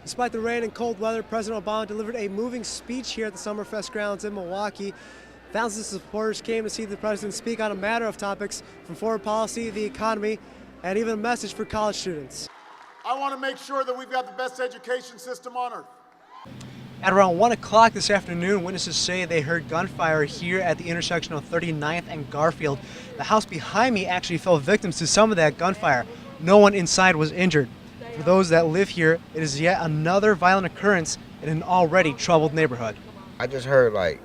Despite the rain and cold weather, President Obama delivered a moving speech here at the Summerfest grounds in Milwaukee. Thousands of supporters came to see the president speak on a matter of topics from foreign policy, the economy, and even a message for college students. I want to make sure that we've got the best education system on earth. At around 1 o'clock this afternoon, witnesses say they heard gunfire here at the intersection of 39th and Garfield. The house behind me actually fell victim to some of that gunfire. No one inside was injured. For those that live here, it is yet another violent occurrence in an already troubled neighborhood. I just heard like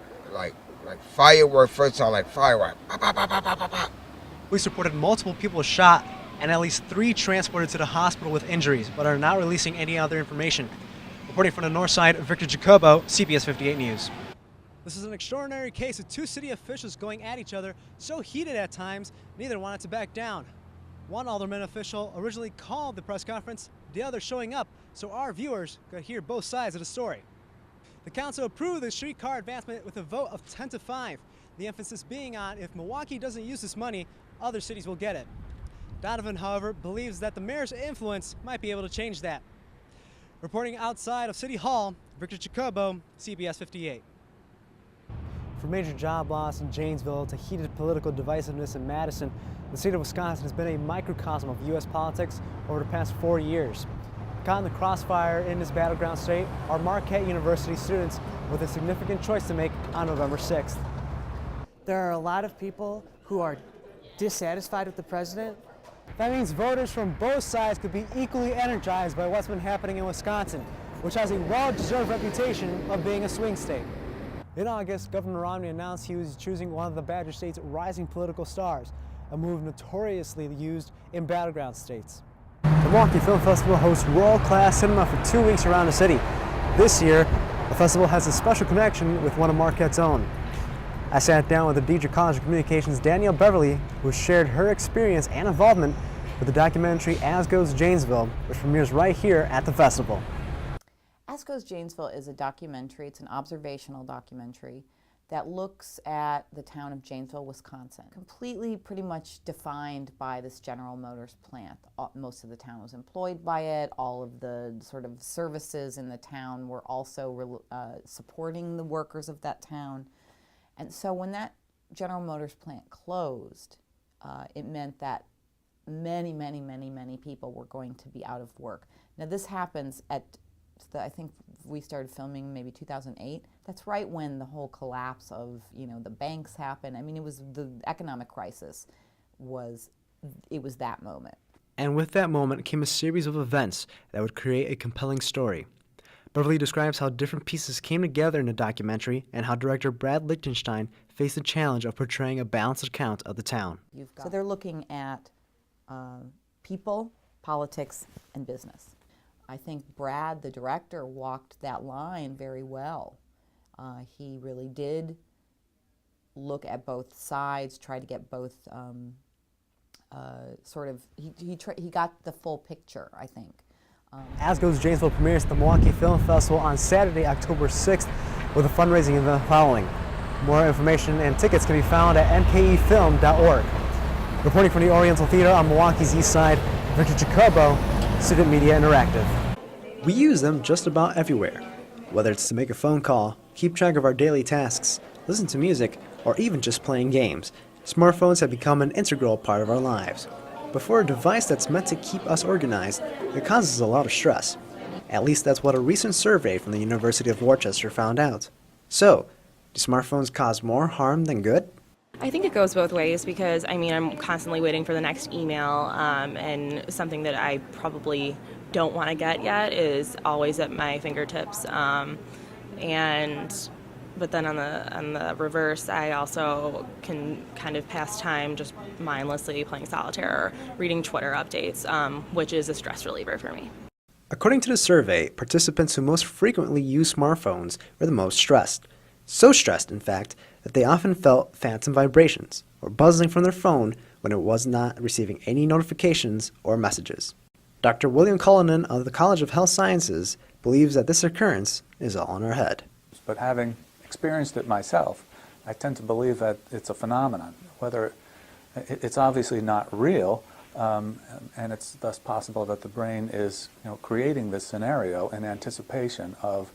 fireworks, first sound like fireworks. Police reported multiple people shot and at least 3 transported to the hospital with injuries, but are not releasing any other information. Reporting from the north side, Victor Jacobo, CBS 58 News. This is an extraordinary case of 2 city officials going at each other, so heated at times, neither wanted to back down. One alderman official originally called the press conference, the other showing up, so our viewers could hear both sides of the story. The council approved the streetcar advancement with a vote of 10-5, the emphasis being on if Milwaukee doesn't use this money, other cities will get it. Donovan, however, believes that the mayor's influence might be able to change that. Reporting outside of City Hall, Victor Jacobo, CBS 58. From major job loss in Janesville to heated political divisiveness in Madison, the state of Wisconsin has been a microcosm of U.S. politics over the past 4 years. Caught in the crossfire in this battleground state are Marquette University students with a significant choice to make on November 6th. There are a lot of people who are dissatisfied with the president. That means voters from both sides could be equally energized by what's been happening in Wisconsin, which has a well-deserved reputation of being a swing state. In August, Governor Romney announced he was choosing one of the Badger State's rising political stars, a move notoriously used in battleground states. The Milwaukee Film Festival hosts world-class cinema for 2 weeks around the city. This year, the festival has a special connection with one of Marquette's own. I sat down with the Deidre College of Communications' Danielle Beverly, who shared her experience and involvement with the documentary As Goes Janesville, which premieres right here at the festival. As Goes Janesville is a documentary, it's an observational documentary that looks at the town of Janesville, Wisconsin, completely pretty much defined by this General Motors plant. Most of the town was employed by it. All of the sort of services in the town were also supporting the workers of that town. And so when that General Motors plant closed, it meant that many people were going to be out of work. Now this happens at, I think we started filming maybe 2008. That's right when the whole collapse of, the banks happened. I mean, it was the economic crisis it was that moment. And with that moment came a series of events that would create a compelling story. Beverly describes how different pieces came together in the documentary and how director Brad Lichtenstein faced the challenge of portraying a balanced account of the town. So they're looking at people, politics, and business. I think Brad, the director, walked that line very well. He really did look at both sides, try to get both he got the full picture, I think. As Goes Janesville premieres at the Milwaukee Film Festival on Saturday, October 6th, with a fundraising event following. More information and tickets can be found at mkefilm.org. Reporting from the Oriental Theater on Milwaukee's east side, Victor Jacobo, Student Media Interactive. We use them just about everywhere, whether it's to make a phone call, keep track of our daily tasks, listen to music, or even just playing games. Smartphones have become an integral part of our lives. But for a device that's meant to keep us organized, it causes a lot of stress. At least that's what a recent survey from the University of Worcester found out. So, do smartphones cause more harm than good? I think it goes both ways because, I'm constantly waiting for the next email, and something that I probably don't want to get yet is always at my fingertips. But then on the reverse, I also can kind of pass time just mindlessly playing solitaire or reading Twitter updates, which is a stress reliever for me. According to the survey, participants who most frequently use smartphones were the most stressed. So stressed, in fact, that they often felt phantom vibrations or buzzing from their phone when it was not receiving any notifications or messages. Dr. William Cullinan of the College of Health Sciences believes that this occurrence is all in our head. But having experienced it myself, I tend to believe that it's a phenomenon. Whether it's obviously not real, and it's thus possible that the brain is, creating this scenario in anticipation of,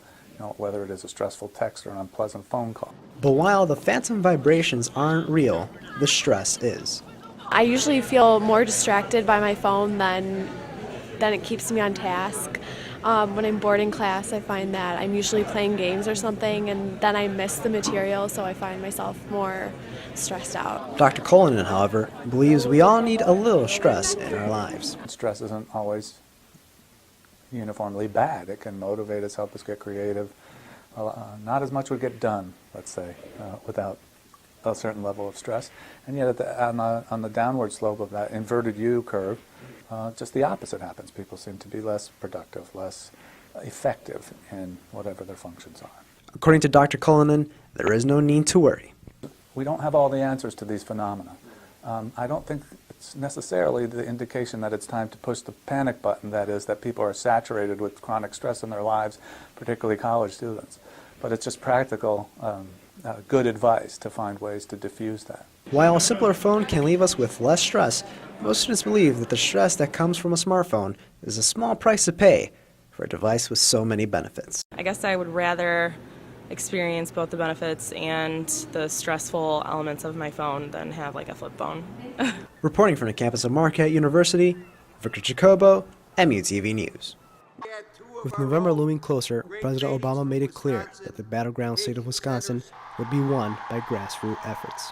whether it is a stressful text or an unpleasant phone call. But while the phantom vibrations aren't real, the stress is. I usually feel more distracted by my phone than it keeps me on task. When I'm bored in class, I find that I'm usually playing games or something, and then I miss the material, so I find myself more stressed out. Dr. Cullinan, however, believes we all need a little stress in our lives. Stress isn't always uniformly bad. It can motivate us, help us get creative. Not as much would get done, let's say, without a certain level of stress. And yet on the downward slope of that inverted U curve, just the opposite happens. People seem to be less productive, less effective in whatever their functions are. According to Dr. Cullinan, there is no need to worry. We don't have all the answers to these phenomena. I don't think it's necessarily the indication that it's time to push the panic button, that is, that people are saturated with chronic stress in their lives, particularly college students. But it's just practical, good advice to find ways to diffuse that. While a simpler phone can leave us with less stress, most students believe that the stress that comes from a smartphone is a small price to pay for a device with so many benefits. I guess I would rather experience both the benefits and the stressful elements of my phone than have like a flip phone. Reporting from the campus of Marquette University, Victor Jacobo, MUTV News. With November looming closer, President Obama made it clear that the battleground state of Wisconsin would be won by grassroots efforts.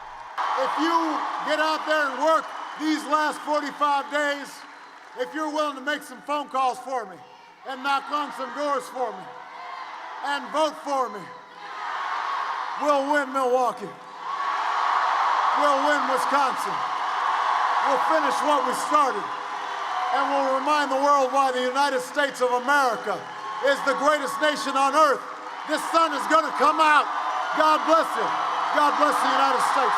If you get out there and work these last 45 days, if you're willing to make some phone calls for me and knock on some doors for me and vote for me, we'll win Milwaukee. We'll win Wisconsin. We'll finish what we started. And we'll remind the world why the United States of America is the greatest nation on earth. This sun is going to come out. God bless you. God bless the United States.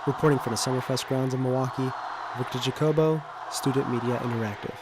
Reporting from the Summerfest grounds in Milwaukee, Victor Jacobo, Student Media Interactive.